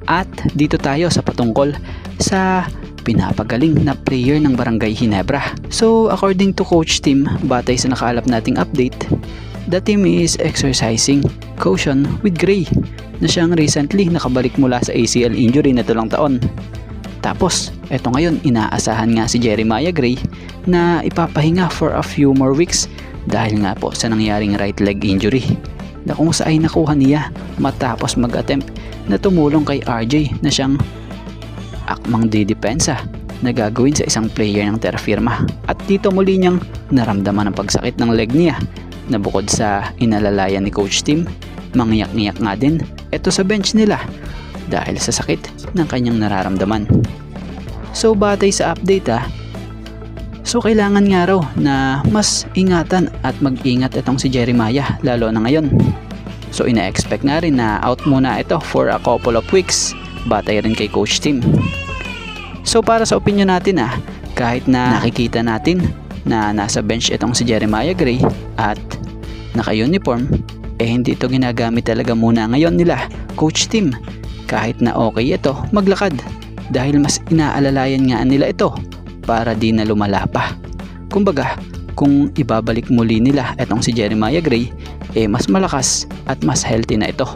At dito tayo sa patungkol sa pinapagaling na player ng Barangay Ginebra. So according to Coach Tim, batay sa nakaalap nating update, the team is exercising caution with Gray na siyang recently nakabalik mula sa ACL injury na tulang taon. Tapos eto ngayon, inaasahan nga si Jeremiah Gray na ipapahinga for a few more weeks dahil nga po sa nangyaring right leg injury na kung saan ay nakuha niya matapos mag-attempt na tumulong kay RJ na siyang akmang didepensa na gagawin sa isang player ng Terra Firma. At dito muli niyang naramdaman ang pagsakit ng leg niya na bukod sa inalalayan ni Coach Tim, mangyak-ngyak nga din ito sa bench nila dahil sa sakit ng kanyang nararamdaman. So batay sa update so kailangan nga raw na mas ingatan at mag-ingat itong si Jeremiah lalo na ngayon. So ina-expect na rin na out muna ito for a couple of weeks batay rin kay Coach Tim. So para sa opinion natin kahit na nakikita natin na nasa bench itong si Jeremiah Gray at naka-uniform, hindi ito ginagamit talaga muna ngayon nila Coach Tim kahit na okay ito maglakad dahil mas inaalalayan nga nila ito para di na lumala pa. Kumbaga, kung ibabalik muli nila itong si Jeremiah Gray, mas malakas at mas healthy na ito.